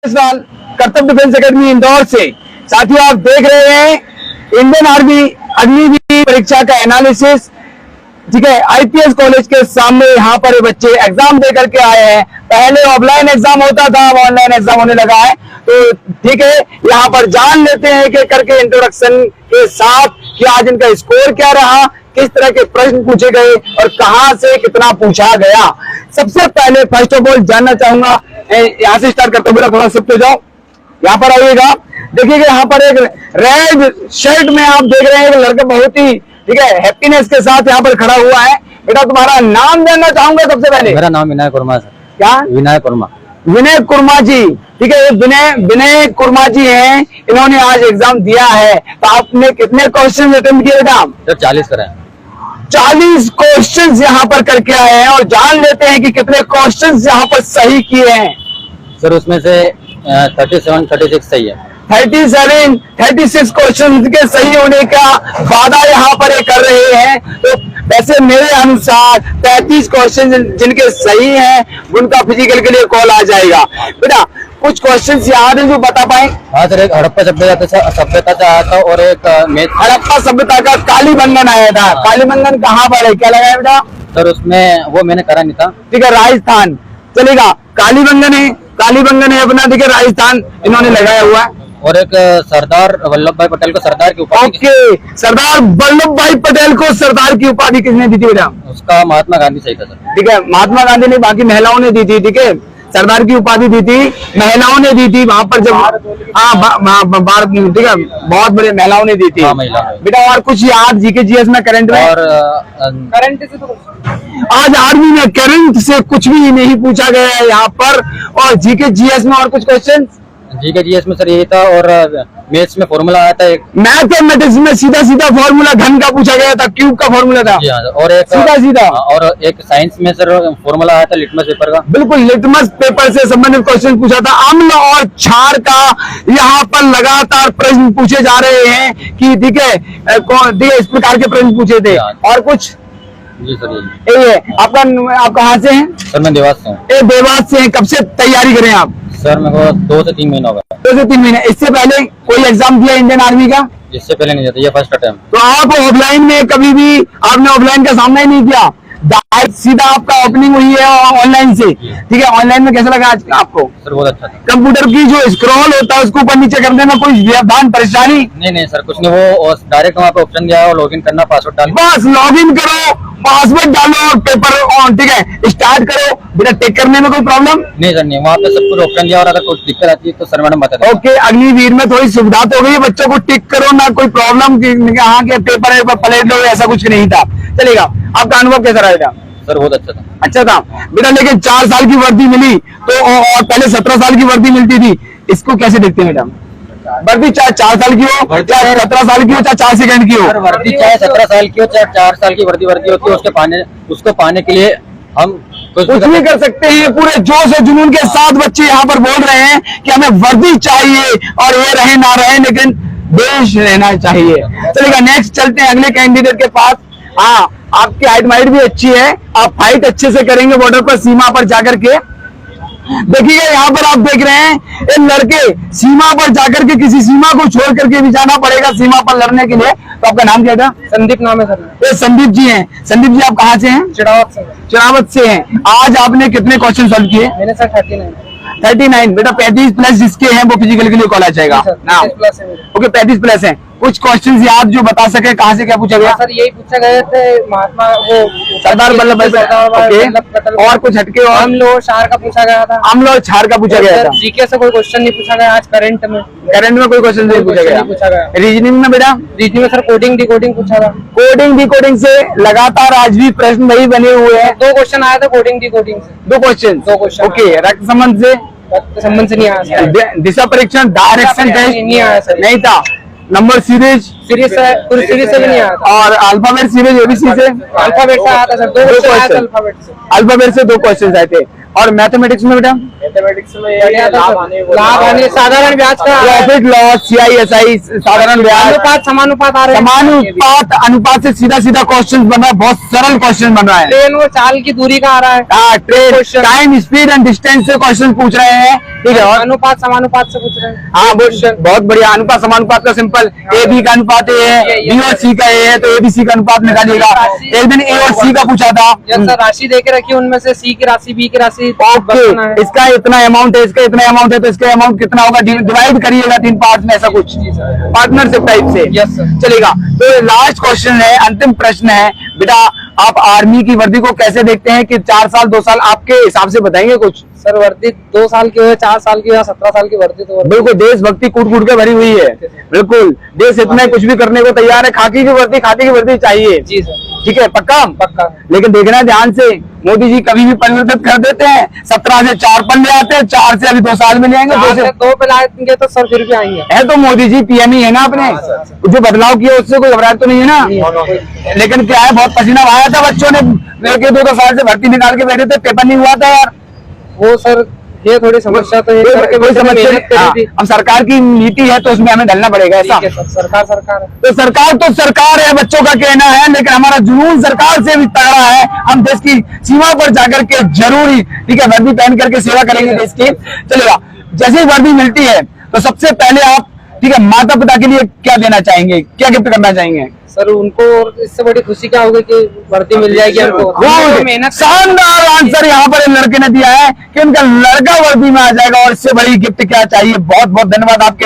साल कर्तव्य defence academy Indore से। साथियों, आप देख रहे हैं इंडियन आर्मी अग्निवीर परीक्षा का एनालिसिस। ठीक है, आईपीएस कॉलेज के सामने यहाँ पर बच्चे एग्जाम दे करके आए हैं। पहले ऑफलाइन एग्जाम होता था, अब ऑनलाइन एग्जाम होने लगा है। तो ठीक है, यहाँ पर जान लेते हैं कि करके इंट्रोडक्शन के साथ कि आज इनका स्कोर क्या रहा, किस तरह के प्रश्न पूछे गए और कहां से कितना पूछा गया। सबसे पहले फर्स्ट ऑफ ऑल जानना चाहूंगा, यहाँ से स्टार्ट करते हुए थोड़ा शिफ्ट हो जाओ, यहाँ पर आइएगा। देखिएगा यहाँ पर एक रेड शर्ट में आप देख रहे हैं एक लड़का बहुत ही ठीक है हैप्पीनेस के साथ यहाँ पर खड़ा हुआ है। बेटा, तुम्हारा नाम जानना चाहूंगा सबसे पहले। मेरा नाम विनय कुर्मा सर। क्या? विनय कुर्मा। विनय कुर्मा जी, ठीक है, विनय कुर्मा जी हैं। इन्होंने आज एग्जाम दिया है। तो आपने कितने क्वेश्चन अटेम्प्ट किए बेटा? सर 40 कराए। 40 क्वेश्चंस यहाँ पर करके आए हैं और जान लेते हैं कि कितने क्वेश्चंस यहाँ पर सही किए हैं। सर उसमें से 36 सही है। 36 क्वेश्चन के सही होने का वादा यहाँ पर ये कर रहे हैं। तो वैसे मेरे अनुसार 35 क्वेश्चन जिनके सही हैं उनका फिजिकल के लिए कॉल आ जाएगा। बेटा, कुछ क्वेश्चंस याद है जो बता पाए? हाँ सर, एक हड़प्पा सभ्यता से आया था और एक हड़प्पा सभ्यता का कालीबंगन आया था। कालीबंगन कहाँ पर है, क्या लगाया बेटा? सर उसमें वो मैंने करा नहीं था। ठीक है, राजस्थान चलेगा। कालीबंगन है अपना, ठीक है, राजस्थान इन्होंने लगाया हुआ है। और एक सरदार वल्लभ भाई पटेल को सरदार की उपाधि। ओके, सरदार वल्लभ भाई पटेल को सरदार की उपाधि किसने दी थी बेटा? उसका महात्मा गांधी सही था सर। ठीक है, महात्मा गांधी ने, बाकी महिलाओं ने दी थी। ठीक है, सरदार की उपाधि दी थी, महिलाओं ने दी थी वहां पर जब भारत में। ठीक है, बहुत बड़े महिलाओं ने दी थी बेटा। और कुछ याद जीके जीएस में करंट में? और करंट से तो आज आर्मी में करंट से कुछ भी नहीं पूछा गया है यहाँ पर। और जीके जीएस में और कुछ क्वेश्चन? जीके जीएस में सर यही था। और मैथ्स में फॉर्मूला आया था एक। मैथमेटिक्स में सीधा फॉर्मूला घन का पूछा गया था, क्यूब का फॉर्मूला था। और एक सीधा। और एक साइंस में सर फॉर्मूला आया था लिटमस पेपर का। बिल्कुल, लिटमस पेपर से संबंधित क्वेश्चन पूछा था। अम्ल और क्षार का यहाँ पर लगातार प्रश्न पूछे जा रहे हैं कि ठीक है इस प्रकार के प्रश्न पूछे थे। और कुछ? जी सर, यही है। आप कहाँ से हैं? सर मैं देवास से हूँ। देवास से हैं। कब से तैयारी करें आप? सर मेरे को 2 से 3 महीना हो गया। 2 से 3 महीने। इससे पहले कोई एग्जाम दिया इंडियन आर्मी का? इससे पहले नहीं दिया, ये फर्स्ट अटेम्प्ट। तो आप ऑफलाइन में कभी भी आपने ऑफलाइन का सामना ही नहीं किया, डायरेक्ट सीधा आपका ओपनिंग हुई है ऑनलाइन से। ठीक है, ऑनलाइन में कैसा लगा आज आपको? सर बहुत अच्छा था। कंप्यूटर की जो स्क्रॉल होता है उसको ऊपर नीचे करने में कोई व्यवधान परेशानी? नहीं सर, कुछ नहीं। वो डायरेक्ट वहाँ पे ऑप्शन दिया है, लॉगिन करना, पासवर्ड डालो, बस लॉगिन करो, पासवर्ड डालो और पेपर ऑन। ठीक है, स्टार्ट करो। बेटा, टिक करने में कोई प्रॉब्लम? नहीं सर, नहीं। वहाँ पे सब कुछ ऑप्शन दिया और अगर कुछ दिक्कत आती है तो सर मैडम बता दें। ओके, अग्निवीर में थोड़ी सुविधा तो हो गई है, बच्चों को टिक करो ना कोई प्रॉब्लम, यहाँ के पेपर पलट लो, ऐसा कुछ नहीं था। चलेगा। आपका अनुभव कैसा रहेगा? सर बहुत अच्छा था। अच्छा था बेटा, लेकिन 4 साल की वर्दी मिली तो, और पहले 17 साल की वर्दी मिलती थी, इसको कैसे देखते हैं मैडम? वर्दी चाहे 4 साल की हो, चाहे 17 साल की हो, चाहे 4 सेकंड की हो। वर्दी चाहे 17 साल की हो, चाहे 4 साल की वर्दी होती है, उसको पाने के लिए हम कुछ भी कर सकते हैं। पूरे जोश और जुनून के साथ बच्चे यहाँ पर बोल रहे हैं कि हमें वर्दी चाहिए और ये रहे ना रहे, लेकिन देश रहना चाहिए। चलेगा, नेक्स्ट चलते हैं अगले कैंडिडेट के पास। हाँ, आपकी हाइट माइट भी अच्छी है, आप फाइट अच्छे से करेंगे बॉर्डर पर, सीमा पर जाकर के। देखिएगा यहाँ पर आप देख रहे हैं ये लड़के सीमा पर जाकर के, किसी सीमा को छोड़ करके भी जाना पड़ेगा सीमा पर लड़ने के लिए। तो आपका नाम क्या था? संदीप नाम है सर। ये संदीप जी हैं। संदीप जी, आप कहाँ से हैं? चिड़ावत से हैं। आज आपने कितने क्वेश्चन सॉल्व किए? मैंने सर 39। बेटा, 35 प्लस जिसके हैं वो फिजिकल के लिए कॉल आ जाएगा। ओके, 35 प्लस है। कुछ क्वेश्चंस याद जो बता सके, कहाँ से क्या पूछा गया? सर यही पूछा गए थे, महात्मा वो सरदार वल्लभ भाई पटेल। और कुछ हटके? और अम्ल और क्षार का पूछा गया था। अम्ल और क्षार का पूछा गया था। जीके से कोई क्वेश्चन नहीं पूछा गया आज करंट में कोई क्वेश्चन नहीं पूछा गया। रीजनिंग में बेटा? रीजनिंग में सर कोडिंग डिकोडिंग पूछा था। कोडिंग डिकोडिंग से लगातार आज भी प्रश्न वही बने हुए हैं। 2 क्वेश्चन आया था कोडिंग डिकोडिंग से। 2 क्वेश्चन। ओके, रक्त संबंध से? संबंध से नहीं आया। दिशा परीक्षण, डायरेक्शन टेस्ट नहीं आया सर। नहीं था। नंबर सीरीज से भी नहीं आया था। और अल्फाबेट सीरीज एबीसी से? अल्फाबेट से आया था सर। 2 क्वेश्चन आया था अल्फाबेट से। अल्फाबेट से 2 क्वेश्चन आए थे। और मैथमेटिक्स में बेटा मैथमेटिक्स में लाभ आने साधारण ब्याज का प्रॉफिट लॉस, CISI, साधारण ब्याज, अनुपात समानुपात आ रहे हैं। समानुपात, अनुपात से सीधा सीधा क्वेश्चन बन रहा है, बहुत सरल क्वेश्चन बन रहा है। ट्रेन वो चाल की दूरी का आ रहा है। हाँ, train, time, speed and distance से क्वेश्चन पूछ रहे हैं, ठीक है। और अनुपात समानुपात से पूछ रहे हैं। हाँ, बहुत बढ़िया। अनुपात समानुपात का सिंपल, ए बी का अनुपात ए है, बी और सी का ए है, तो ABC का अनुपात निकालिएगा। एक दिन A और C का पूछा था। सर राशि दे के रखी, उनमें से C की राशि, B की राशि ओके, इसका इतना अमाउंट है, इसका इतना अमाउंट है, तो इसका अमाउंट कितना होगा, डिवाइड करिएगा 3 पार्ट में, ऐसा कुछ पार्टनरशिप टाइप से यस सर चलेगा। तो लास्ट क्वेश्चन है, अंतिम प्रश्न है बेटा, आप आर्मी की वर्दी को कैसे देखते हैं कि 4 साल 2 साल, आपके हिसाब से बताएंगे कुछ? सर वर्दी 2 साल की हो, 4 साल की या 17 साल की वर्दी तो बिल्कुल देशभक्ति कूट कूट के भरी हुई है। बिल्कुल, देश इतना कुछ भी करने को तैयार है। खाकी की वर्दी चाहिए। जी सर, ठीक है, पक्का पक्का। लेकिन देखना ध्यान से, मोदी जी कभी भी परिवर्तित कर देते हैं। 17 से 4 पर ले आते हैं, 4 से अभी 2 साल में ले आएंगे, 2 से 2 पे लाएंगे तो सर फिर भी आएंगे। है तो मोदी जी PM ही है ना अपने, जो बदलाव किया उससे कोई घबराहट तो नहीं है ना। लेकिन क्या है, बहुत पसीना बहाया था बच्चों ने, लड़के 2 साल से भर्ती निकाल के बैठे थे, पेपर नहीं हुआ था यार। वो सर ये थोड़ी समस्या तो है, करके कोई मैंने समस्या मेहनत करी थी। अब सरकार की नीति है तो उसमें हमें ढलना पड़ेगा, ऐसा। ठीक है सर, सरकार है। तो सरकार है, बच्चों का कहना है, लेकिन हमारा जुनून सरकार से भी तगड़ा है। हम देश की सीमा पर जाकर के जरूरी, ठीक है, वर्दी पहन करके सेवा करेंगे देश की। चलेगा, जैसे ही वर्दी मिलती है तो सबसे पहले आप, ठीक है, माता पिता के लिए क्या देना चाहेंगे, क्या गिफ्ट करना चाहेंगे? सर उनको इससे बड़ी खुशी क्या होगी कि वर्दी मिल जाएगी हमको। मेहनत, शानदार आंसर यहाँ पर लड़के ने दिया है कि उनका लड़का वर्दी में आ जाएगा, और इससे बड़ी गिफ्ट क्या चाहिए। बहुत बहुत धन्यवाद, आपके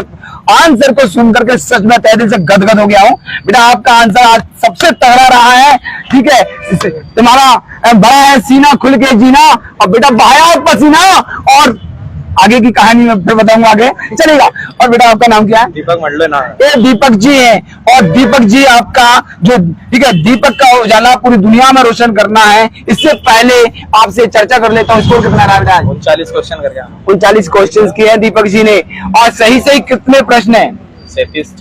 आंसर को सुनकर के सच में तहे दिल से गदगद हो गया हूँ बेटा। आपका आंसर आज सबसे तगड़ा रहा है, ठीक है। तुम्हारा बड़ा है सीना खुल के जीना, और बेटा बहाया पसीना, और आगे की कहानी में फिर बताऊंगा आगे, चलेगा। और बेटा आपका नाम क्या है? दीपक मंडले ना। ये दीपक जी हैं, और दीपक जी आपका जो, ठीक है, दीपक का उजाला पूरी दुनिया में रोशन करना है। इससे पहले आपसे चर्चा कर लेता हूँ, स्कोर कितना रहा बेटा? 39 क्वेश्चन करके 39 क्वेश्चन किए हैं दीपक जी ने, और सही सही कितने प्रश्न है? 37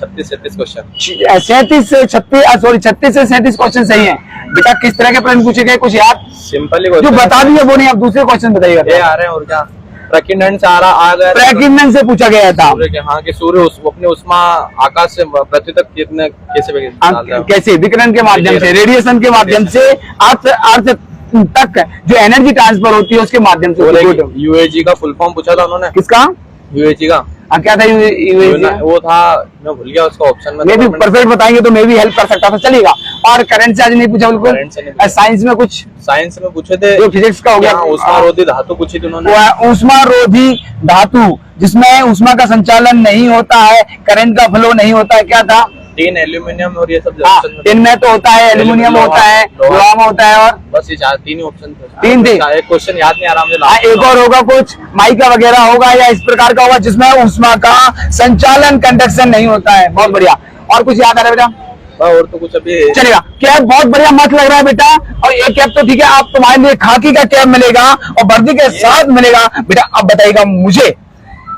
क्वेश्चन। 36 से 37 क्वेश्चन सही है बेटा। किस तरह के प्रश्न पूछे गए, कुछ याद? सिंपल जो बता दिए वो नहीं, आप दूसरे क्वेश्चन बताइएगा। ये आ रहे हैं, और क्या प्रकीर्णन से आ गया, प्रकीर्णन से पूछा गया था। सूर्य के, हाँ, कि सूर्य अपने उष्मा आकाश से पृथ्वी तक कितने कैसे विकिरण के माध्यम से, रेडिएशन के माध्यम से, अर्थ तक जो एनर्जी ट्रांसफर होती है उसके माध्यम से। UAG का फुल फॉर्म पूछा था उन्होंने। किसका? UAG का क्या था? वो था, मैं भूल गया उसका ऑप्शन में। मैं भी परफेक्ट बताएंगे तो मैं भी हेल्प कर सकता था, चलेगा। और करंट से आज नहीं पूछा बिल्कुल। साइंस में कुछ, साइंस में पूछे थे, जो फिजिक्स का हो गया, उष्मारोधी धातु पूछी थी उन्होंने। उष्मारोधी धातु, जिसमें उष्मा का संचालन नहीं होता है, करंट का फ्लो नहीं होता है, क्या था? टीन, एल्यूमिनियम और ये सब। टीन में तो होता है, एल्यूमिनियम होता है, लोहा में होता है, और बस ये 3 ही ऑप्शन थे। 3 थे। एक क्वेश्चन याद नहीं आ रहा मुझे। एक और होगा कुछ, माइका वगैरह होगा या इस प्रकार का होगा जिसमें उष्मा का संचालन, कंडक्शन नहीं होता है। बहुत बढ़िया। और कुछ याद आ रहा है बेटा? और तो कुछ अभी चलेगा। कैप बहुत बढ़िया मत लग रहा है बेटा, और ये कैप तो ठीक है, आप तुम्हारे लिए खाकी का कैप मिलेगा और वर्दी के साथ मिलेगा बेटा। अब बताइएगा मुझे,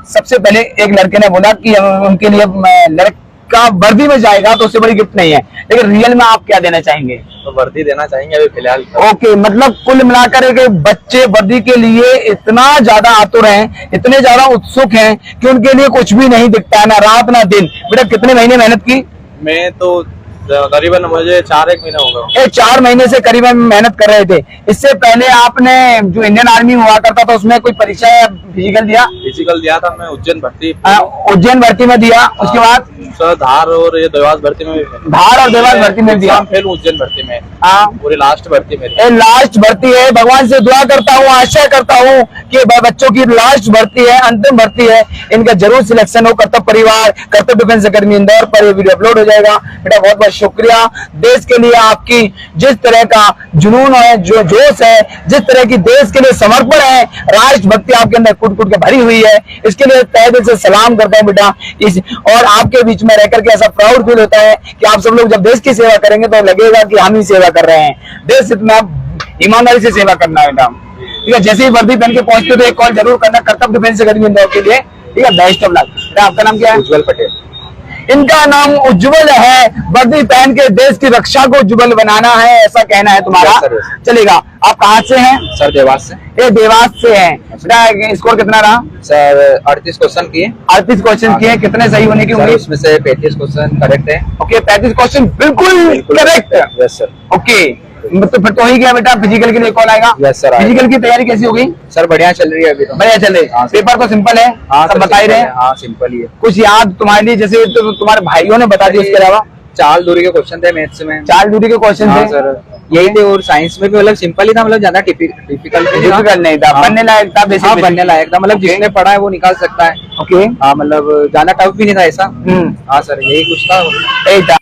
सबसे पहले एक लड़के ने बोला कि उनके लिए लड़का वर्दी में जाएगा तो उससे बड़ी गिफ्ट नहीं है, लेकिन रियल में आप क्या देना चाहेंगे? तो वर्दी देना चाहेंगे अभी फिलहाल। ओके, मतलब कुल मिलाकर एक बच्चे वर्दी के लिए इतना ज्यादा आतुर हैं, इतने ज्यादा उत्सुक हैं कि उनके लिए कुछ भी नहीं दिखता है, ना रात ना दिन। बेटा कितने महीने मेहनत की? मैं तो करीबन मुझे 4-1 महीना होगा। 4 महीने से करीबन मेहनत कर रहे थे। इससे पहले आपने जो इंडियन आर्मी हुआ करता था उसमें कोई परीक्षा या फिजिकल दिया? फिजिकल दिया था मैं, उज्जैन भर्ती। उज्जैन भर्ती में दिया। उसके बाद सर धार और ये देवास भर्ती में, धार और देवास भर्ती में दिया। फेल उज्जैन भर्ती में। हाँ, पूरी लास्ट भर्ती मेरी। लास्ट भर्ती है। भगवान से दुआ करता हूँ, आशा करता हूँ कि बच्चों की लास्ट भर्ती है, अंतिम भर्ती है, इनका जरूर सिलेक्शन हो। कर्तव्य परिवार, कर्तव्य डिफेंस अकेडमी इंदौर पर ये वीडियो अपलोड हो जाएगा। बेटा बहुत बहुत शुक्रिया। देश के लिए आपकी जिस तरह का जुनून है, जो जोश है, जिस तरह की देश के लिए समर्पण है, राष्ट्रभक्ति आपके अंदर कुट कुट के भरी हुई है, इसके लिए तहे दिल से सलाम करता हूं बेटा। और आपके बीच में रहकर के ऐसा प्राउड फील होता है कि आप सब लोग जब देश की सेवा करेंगे तो लगेगा कि हम ही सेवा कर रहे हैं। देश इतना ईमानदारी से सेवा करना है बेटा, ठीक है। जैसे ही वर्दी पहन के पहुंचते तो एक कॉल जरूर करना कर्तव्य डिफेंस अकेडमी इंदौर के लिए, ठीक है। Best of luck. आपका नाम क्या है? उज्जवल पटेल। इनका नाम उज्जवल है, वर्दी पहन के देश की रक्षा को उज्जवल बनाना है, ऐसा कहना है तुम्हारा। Yes, sir, yes. चलेगा। आप कहाँ से हैं? सर देवास से। ये देवास से हैं। बेटा स्कोर कितना रहा? सर 38 क्वेश्चन किए। 38 क्वेश्चन किए, कितने सही होने की सर उम्मीद? उसमें से 35 क्वेश्चन करेक्ट है। ओके, 35 क्वेश्चन बिल्कुल करेक्ट। Yes sir. ओके, तो फिर तो ही गया बेटा, फिजिकल के लिए कॉल आएगा। Yes, sir, आएगा। फिजिकल की तैयारी कैसी हो गई? सर बढ़िया चल रही है अभी तो। बढ़िया चले। हाँ, सर। पेपर तो सिंपल है, हाँ सब सर, बता ही सिंपल रहे। है। हाँ सिंपल ही है। कुछ याद तुम्हारे लिए, जैसे तो तुम्हारे भाइयों ने बता दिया, उसके अलावा चाल दूरी के क्वेश्चन थे मैथ्स में। चार दूरी के क्वेश्चन हाँ थे सर यही थे, और साइंस में भी मतलब सिंपल ही था, मतलब ज्यादा डिफिकल्ट डिफिकल्ट नहीं था, बनने लायक था, बेसिक हाँ बनने लायक था, मतलब Okay. जिसने पढ़ा है वो निकाल सकता है। ओके। हाँ मतलब ज्यादा टफ भी नहीं था ऐसा। हाँ सर यही कुछ था। एक था।